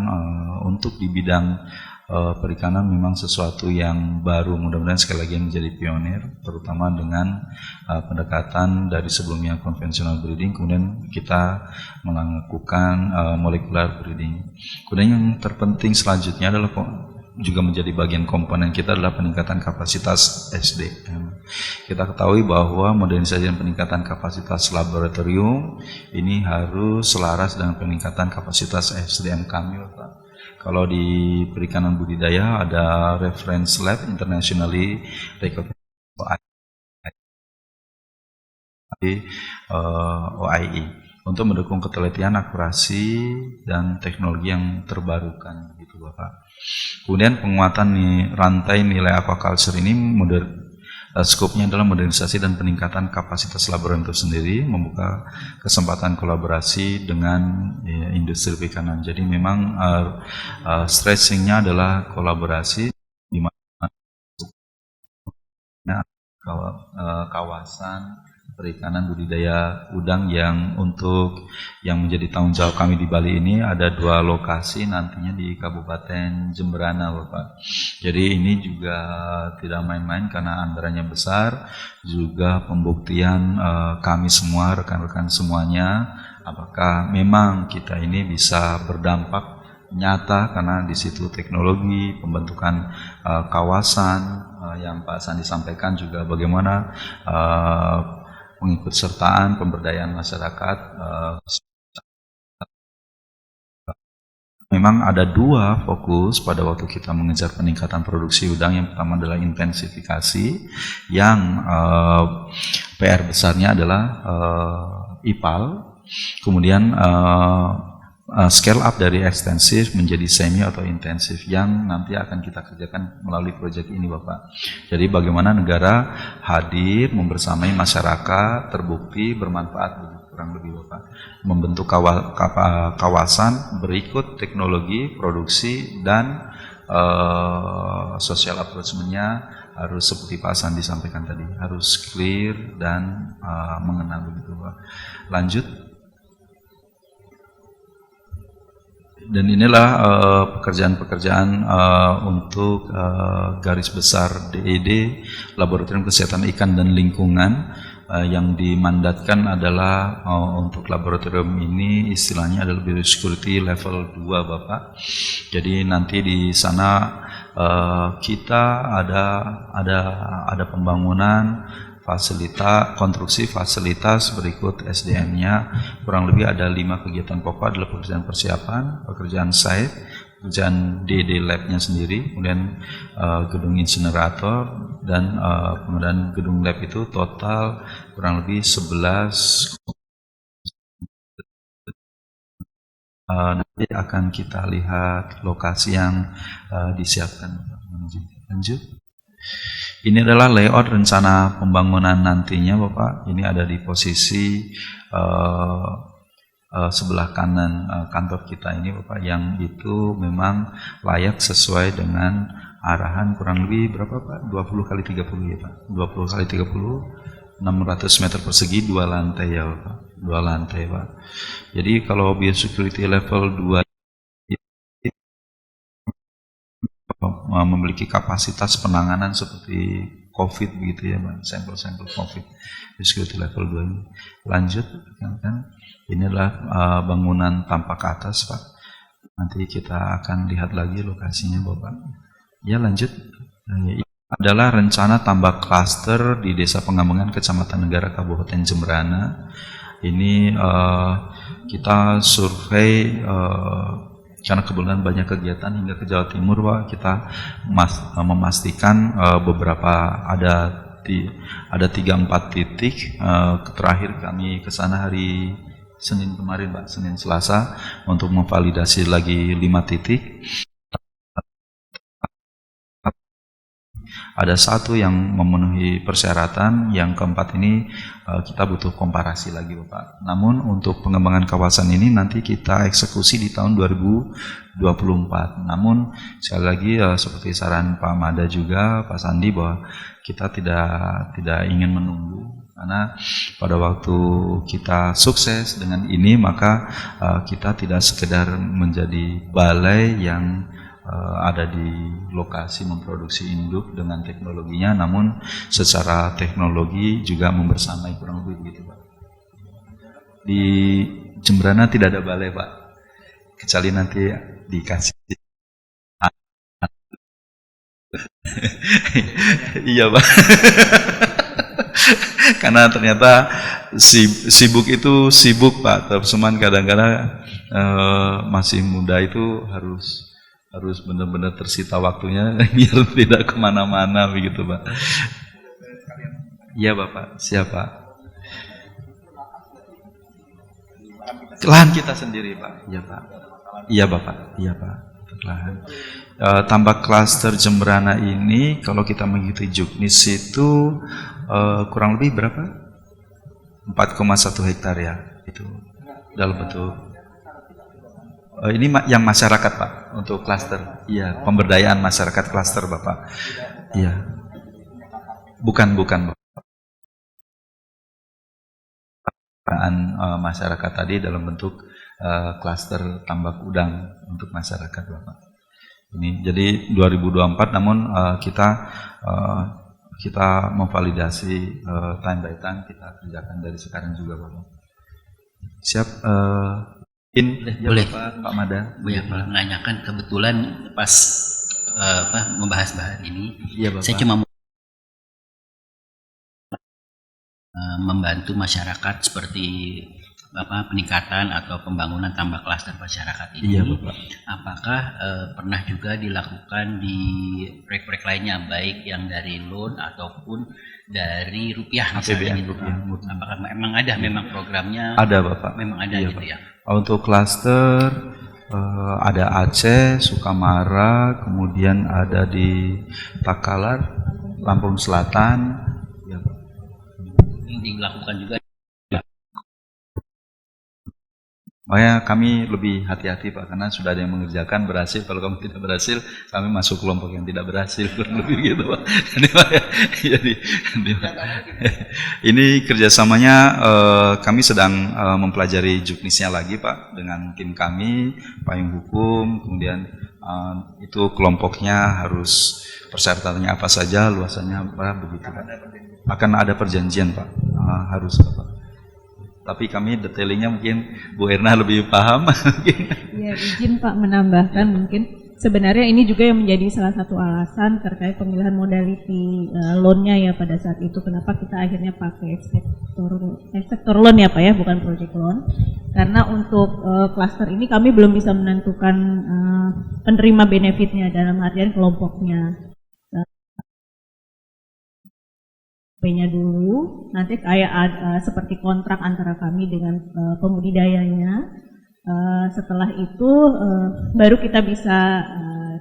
untuk di bidang perikanan, memang sesuatu yang baru, mudah-mudahan sekali lagi menjadi pionir, terutama dengan pendekatan dari sebelumnya konvensional breeding, kemudian kita melakukan molecular breeding. Kemudian yang terpenting selanjutnya adalah juga menjadi bagian komponen kita adalah peningkatan kapasitas SDM. Kita ketahui bahwa modernisasi dan peningkatan kapasitas laboratorium ini harus selaras dengan peningkatan kapasitas SDM kami, Pak. Kalau di perikanan budidaya ada reference lab internationally recognized OIE untuk mendukung ketelitian, akurasi, dan teknologi yang terbarukan, gitu Bapak. Kemudian penguatan rantai nilai aquaculture ini skopnya adalah modernisasi dan peningkatan kapasitas laboratorium itu sendiri, membuka kesempatan kolaborasi dengan industri perikanan. Jadi memang stressingnya adalah kolaborasi di mana kawasan perikanan budidaya udang yang menjadi tanggung jawab kami di Bali ini ada 2 lokasi nantinya di Kabupaten Jemberana, Bapak. Jadi ini juga tidak main-main karena anggarannya besar, juga pembuktian kami semua, rekan-rekan semuanya, apakah memang kita ini bisa berdampak nyata karena di situ teknologi, pembentukan kawasan yang Pak Sandi sampaikan juga bagaimana pengikutsertaan pemberdayaan masyarakat. Memang ada 2 fokus pada waktu kita mengejar peningkatan produksi udang. Yang pertama adalah intensifikasi, yang PR besarnya adalah IPAL, kemudian scale up dari ekstensif menjadi semi atau intensif yang nanti akan kita kerjakan melalui proyek ini, Bapak. Jadi bagaimana negara hadir membersamai masyarakat, terbukti bermanfaat, kurang lebih Bapak. Membentuk kawasan berikut teknologi, produksi, dan social approach-nya harus seperti Pak Sandi sampaikan tadi, harus clear dan mengenal begitu, Pak. Lanjut. Dan inilah pekerjaan-pekerjaan untuk garis besar DED, Laboratorium Kesehatan Ikan dan Lingkungan, yang dimandatkan adalah untuk laboratorium ini istilahnya adalah biosecurity level 2, Bapak. Jadi nanti di sana kita ada pembangunan konstruksi fasilitas berikut SDM-nya, kurang lebih ada 5 kegiatan pokok, adalah pekerjaan persiapan, pekerjaan site, pekerjaan DD lab-nya sendiri, kemudian gedung insinerator, dan kemudian gedung lab itu total kurang lebih 11. Nanti akan kita lihat lokasi yang disiapkan. Lanjut. Ini adalah layout rencana pembangunan nantinya, Bapak. Ini ada di posisi sebelah kanan kantor kita ini, Bapak, yang itu memang layak sesuai dengan arahan kurang lebih berapa, Pak? 20 kali 30 ya, Pak. 20 kali 30, 600 meter persegi, 2 lantai ya, Bapak. 2 lantai, Pak. Jadi kalau biosecurity level 2 memiliki kapasitas penanganan seperti COVID begitu ya, Pak, sampel-sampel COVID, biosecurity level 2 ini. Lanjut, kan? Ini adalah bangunan tampak atas, Pak. Nanti kita akan lihat lagi lokasinya, Bapak. Ya, lanjut. Ini adalah rencana tambak klaster di Desa Pengambangan, Kecamatan Negara, Kabupaten Jemberana. Ini kita survei karena kebetulan banyak kegiatan hingga ke Jawa Timur, Pak. Kita memastikan beberapa ada 3-4 titik. Terakhir kami ke sana hari Senin kemarin, Pak, Senin Selasa, untuk memvalidasi lagi 5 titik. ada satu yang memenuhi persyaratan, yang keempat ini kita butuh komparasi lagi Bapak. Namun untuk pengembangan kawasan ini nanti kita eksekusi di tahun 2024. Namun sekali lagi seperti saran Pak Mada juga, Pak Sandi, bahwa kita tidak ingin menunggu. Karena pada waktu kita sukses dengan ini, maka kita tidak sekedar menjadi balai yang ada di lokasi memproduksi induk dengan teknologinya, namun secara teknologi juga membersamai, kurang lebih begitu Pak. Di Jembrana tidak ada balai Pak, kecuali nanti dikasih. Iya Pak. Karena ternyata sibuk itu sibuk Pak, cuman kadang-kadang masih muda itu harus benar-benar tersita waktunya biar tidak kemana-mana begitu Pak. Iya Bapak, siapa? Lahan kita sendiri Pak. Iya Pak. Iya Bapak. Iya Pak. Lahan. Tambak klaster Jembrana ini kalau kita mengikuti Juknis itu kurang lebih berapa? 4,1 hektar ya, itu dalam bentuk ini yang masyarakat Pak untuk klaster. Iya, pemberdayaan masyarakat klaster Bapak. Iya. Bukan Bapak. Masyarakat tadi dalam bentuk klaster tambak udang untuk masyarakat Bapak. Ini jadi 2024, namun kita memvalidasi time by time, kita kerjakan dari sekarang juga Bapak. Siap? Boleh Pak Mada. Boleh menanyakan, kebetulan pas membahas bahan ini, Iya, Bapak. saya cuma membantu masyarakat seperti peningkatan atau pembangunan tambak klaster masyarakat ini. Iya, Bapak. Apakah pernah juga dilakukan di proyek-proyek lainnya, baik yang dari loan ataupun dari rupiah misalnya gitu. Apakah memang ada memang programnya? Ada Bapak. Memang ada iya, gitu Pak. ya. Untuk klaster ada Aceh, Sukamara, kemudian ada di Takalar, Lampung Selatan. Ya, Pak. Yang dilakukan juga. Makanya kami lebih hati-hati Pak, karena sudah ada yang mengerjakan berhasil. Kalau kamu tidak berhasil, kami masuk kelompok yang tidak berhasil, lebih gitu Pak. Jadi ini kerjasamanya kami sedang mempelajari juknisnya lagi Pak dengan tim kami, payung hukum, kemudian itu kelompoknya harus persyaratannya apa saja, luasannya apa begitu Pak. Akan ada perjanjian Pak, harus Pak. Tapi kami detailingnya mungkin Bu Erna lebih paham. Ya, izin Pak menambahkan mungkin sebenarnya ini juga yang menjadi salah satu alasan terkait pemilihan modality loan-nya ya pada saat itu. Kenapa kita akhirnya pakai sektor loan ya Pak ya, bukan project loan. Karena untuk klaster ini kami belum bisa menentukan penerima benefitnya dalam artian kelompoknya. P-nya dulu, nanti kayak seperti kontrak antara kami dengan pembudidayanya. Setelah itu baru kita bisa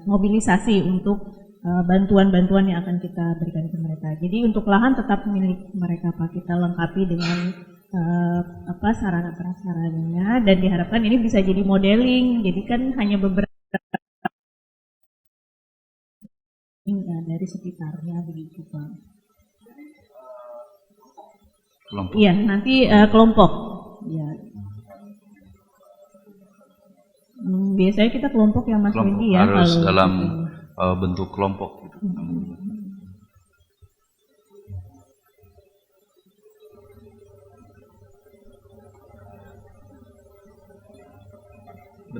mobilisasi untuk bantuan-bantuan yang akan kita berikan ke mereka. Jadi untuk lahan tetap milik mereka Pak, kita lengkapi dengan sarana prasarannya, dan diharapkan ini bisa jadi modeling. Jadi kan hanya beberapa dari sekitarnya begitu Pak. Kelompok. Iya, nanti kelompok. Ya. Biasanya kita kelompok yang Mas Wendy ya. Harus kalau dalam bentuk kelompok. Gitu.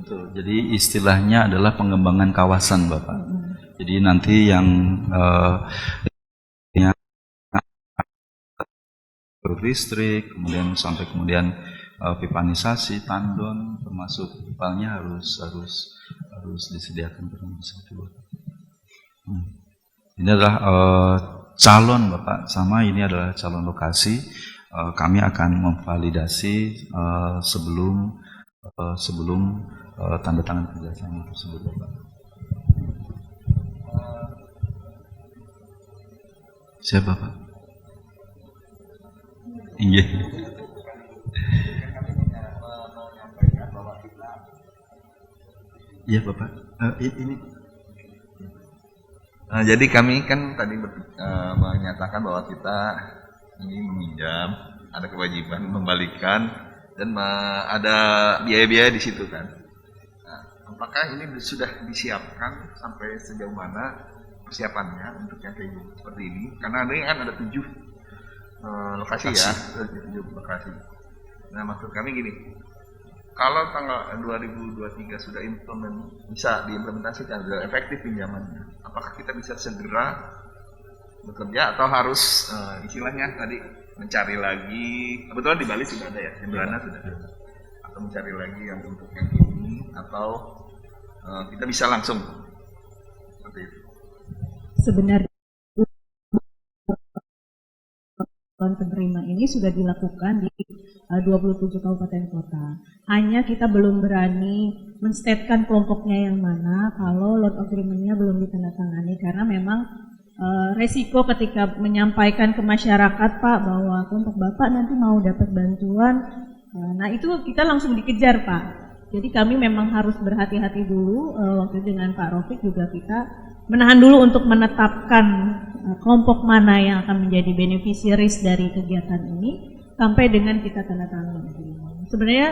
Betul. Jadi istilahnya adalah pengembangan kawasan, Bapak. Jadi nanti yang listrik, kemudian sampai kemudian pipanisasi, tandon, termasuk pipanya harus disediakan Ini adalah calon Bapak, sama ini adalah calon lokasi. Kami akan memvalidasi sebelum tanda tangan kerjasama tersebut Bapak. Siapa Pak? Iya. Iya Bapak. Ini. Jadi kami kan tadi menyatakan bahwa kita ini meminjam, ada kewajiban membalikan dan ada biaya-biaya di situ kan. Nah, apakah ini sudah disiapkan sampai sejauh mana persiapannya untuk yang kayak seperti ini? Karena ini kan ada 7 lokasi ya, 7 lokasi. Nah maksud kami gini, kalau tanggal 2023 sudah bisa diimplementasikan, sudah efektif pinjamannya, apakah kita bisa segera bekerja atau harus istilahnya tadi mencari lagi, kebetulan di Bali sudah ada ya, di Belanda sudah ada, atau mencari lagi yang untuk yang ini, atau kita bisa langsung seperti itu. Sebenarnya penerima ini sudah dilakukan di 27 kabupaten kota. Hanya kita belum berani menstatekan kelompoknya yang mana kalau loan agreement-nya belum ditandatangani karena memang resiko ketika menyampaikan ke masyarakat Pak bahwa kelompok Bapak nanti mau dapat bantuan. Nah itu kita langsung dikejar Pak. Jadi kami memang harus berhati-hati dulu. Waktu dengan Pak Rofik juga kita menahan dulu untuk menetapkan kelompok mana yang akan menjadi beneficiaries dari kegiatan ini sampai dengan kita tanda tangan. Sebenarnya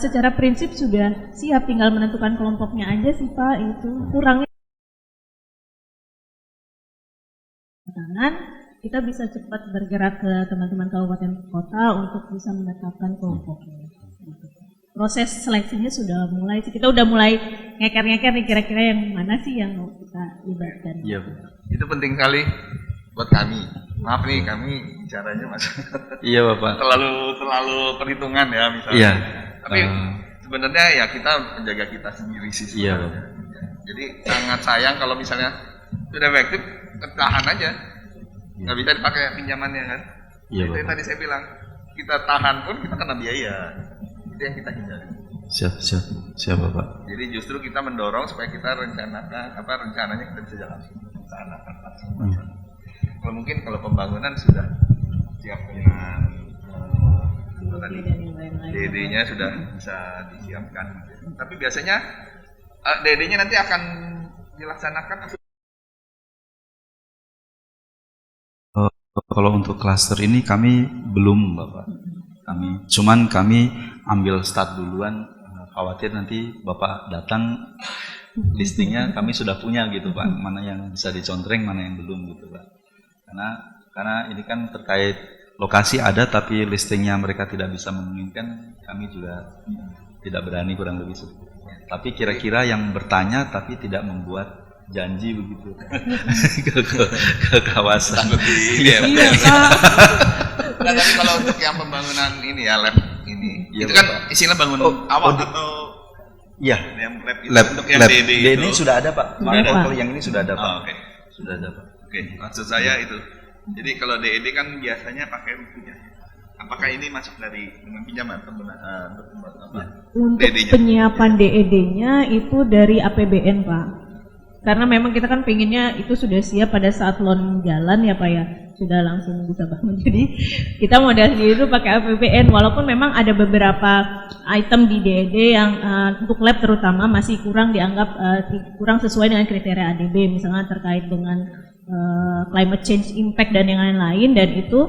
secara prinsip sudah siap, tinggal menentukan kelompoknya aja sih Pak, itu kurangnya tangan, kita bisa cepat bergerak ke teman-teman kabupaten kota untuk bisa menetapkan kelompoknya. Proses seleksinya sudah mulai, kita udah mulai ngeker-ngeker nih kira-kira yang mana sih yang mau kita libatkan. Iya, itu penting kali buat kami. Maaf nih kami bicaranya mas. Iya Bapak. terlalu perhitungan ya misalnya. Iya. Tapi sebenarnya ya kita menjaga kita sendiri sih sebenarnya. Iya. Jadi sangat sayang kalau misalnya sudah efektif, tahan aja. Nggak bisa dipakai pinjamannya kan. Iya Bapak. Tadi saya bilang kita tahan pun kita kena biaya. Itu yang kita hindari. Siap Bapak. Jadi justru kita mendorong supaya kita rencananya kita bisa jalan langsung. Kalau mungkin kalau pembangunan sudah siap dengan DD-nya sudah bisa disiapkan. Tapi biasanya DD-nya nanti akan dilaksanakan. Kalau untuk klaster ini kami belum Bapak. Kami ambil start duluan, khawatir nanti Bapak datang listingnya kami sudah punya gitu Pak, mana yang bisa dicontreng, mana yang belum gitu Pak. Karena ini kan terkait lokasi ada tapi listingnya mereka tidak bisa memungkinkan, kami juga tidak berani kurang lebih seperti itu. Tapi kira-kira yang bertanya tapi tidak membuat janji begitu ke kawasan. Iya Pak. Nah, tapi kalau untuk yang pembangunan ini ya lab ini, ya, itu kan istilah bangun awal atau iya yang lab itu lab, untuk yang lab. DD itu ini sudah ada Pak. Kalau yang ini sudah ada Pak. Okay. Sudah ada Pak. Oke, maksud saya itu. Jadi kalau DED kan biasanya pakai rupiah. Apakah ini masuk dari dengan pinjaman Untuk DD-nya? penyiapan DED-nya itu dari APBN Pak. Karena memang kita kan pengennya itu sudah siap pada saat loan jalan ya Pak ya. Sudah langsung bisa bangun. Jadi kita modal itu pakai APBN walaupun memang ada beberapa item di DED yang untuk lab terutama masih kurang dianggap kurang sesuai dengan kriteria ADB, misalnya terkait dengan climate change impact dan yang lain-lain, dan itu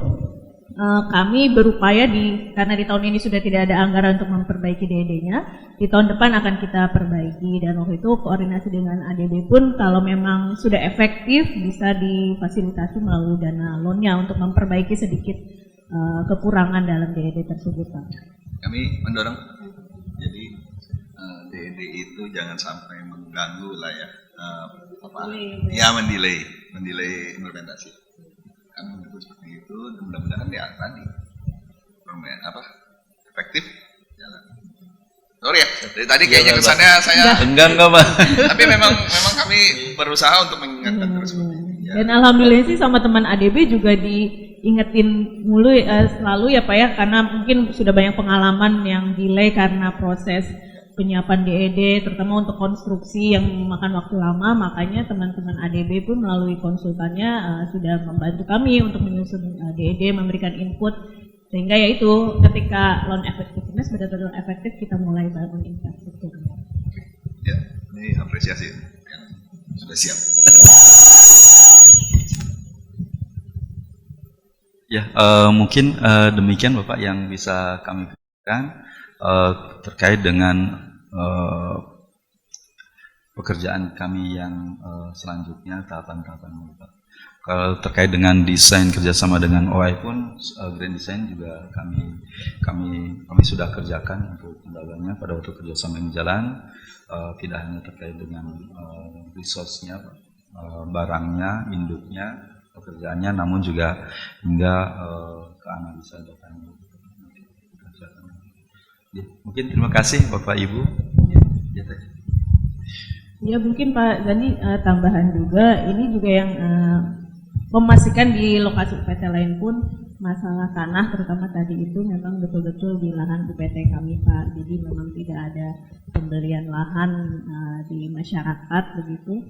kami berupaya karena di tahun ini sudah tidak ada anggaran untuk memperbaiki DED-nya, di tahun depan akan kita perbaiki, dan waktu itu koordinasi dengan ADB pun kalau memang sudah efektif bisa difasilitasi melalui dana loan-nya untuk memperbaiki sedikit kekurangan dalam DED tersebut Pak. Kami mendorong, jadi DED itu jangan sampai mengganggu lah ya, mendelay implementasi. Kami mendukung seperti itu, dan mudah-mudahan ya tadi efektif jalan. Sorry ya, dari tadi kayaknya kesannya saya enggak Pak. Tapi memang kami berusaha untuk mengingatkan terus. Ya. Dan alhamdulillah sih sama teman ADB juga diingetin selalu ya Pak ya, karena mungkin sudah banyak pengalaman yang delay karena proses penyiapan DED, terutama untuk konstruksi yang memakan waktu lama, makanya teman-teman ADB pun melalui konsultannya sudah membantu kami untuk menyusun DED, memberikan input, sehingga yaitu ketika loan effectiveness benar-benar efektif, kita mulai bangun infrastruktur. Ya, ini apresiasi yang sudah siap. Ya, mungkin demikian Bapak yang bisa kami berikan terkait dengan pekerjaan kami yang selanjutnya, tahapan-tahapan Bapak. Kalau terkait dengan desain kerjasama dengan OI pun, Grand Design juga kami sudah kerjakan untuk kendalanya pada waktu kerjasama yang jalan, tidak hanya terkait dengan resource-nya, barangnya, induknya, pekerjaannya, namun juga hingga ke analisa datanya. Ya, mungkin terima kasih Bapak Ibu. Ya mungkin Pak Zani tambahan juga, ini juga yang memastikan di lokasi UPT lain pun masalah tanah terutama tadi itu memang betul-betul di lahan UPT kami Pak, jadi memang tidak ada pembelian lahan di masyarakat begitu.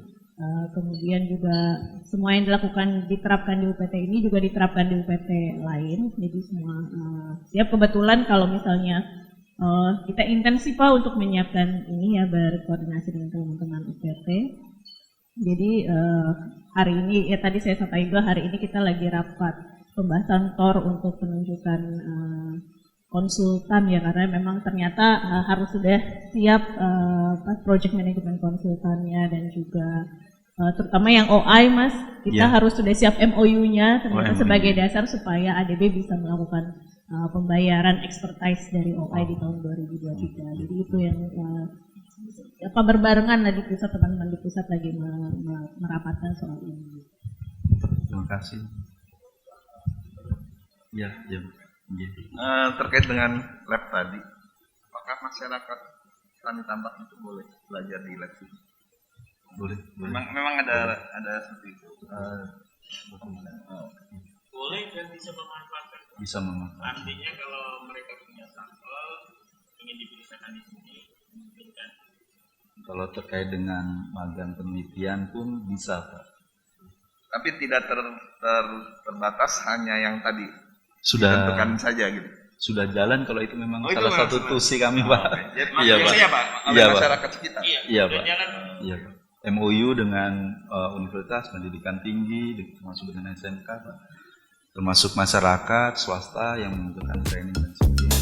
Kemudian juga semua yang diterapkan di UPT ini juga diterapkan di UPT lain, jadi semua siap. Kebetulan kalau misalnya kita intensif Pak untuk menyiapkan ini ya, berkoordinasi dengan teman-teman UPT. Jadi hari ini ya tadi saya sampaikan juga, hari ini kita lagi rapat pembahasan TOR untuk penunjukan konsultan ya, karena memang ternyata harus sudah siap project management konsultannya, dan juga terutama yang OI Mas, kita harus sudah siap MOU-nya ternyata sebagai dasar supaya ADB bisa melakukan pembayaran expertise dari OI di tahun 2023. Jadi itu yang berbarengan lah di pusat, teman-teman di pusat lagi merapatkan soal ini. Terima kasih. Ya. Terkait dengan lab tadi, apakah masyarakat Tani Tambak itu boleh belajar di lab ini? Boleh. Memang ada seperti itu. Boleh dan bisa memanfaatkan. Bisa memanfaatkan. Artinya kalau mereka punya sampel ingin diperiksakan di sini, mungkin kan. Kalau terkait dengan magang penelitian pun bisa Pak. Tapi tidak terbatas hanya yang tadi Sudah ditentukan saja gitu. Sudah jalan kalau itu memang Itu salah memang satu sudah. tusi kami Pak. Iya Pak. Ya, Pak. Oleh Iya, Pak. masyarakat sekitar. Iya sudah Pak. jalan. Iya Pak. MOU dengan Universitas Pendidikan Tinggi, termasuk dengan SMK Pak. Termasuk masyarakat, swasta yang membutuhkan training dan sebagainya.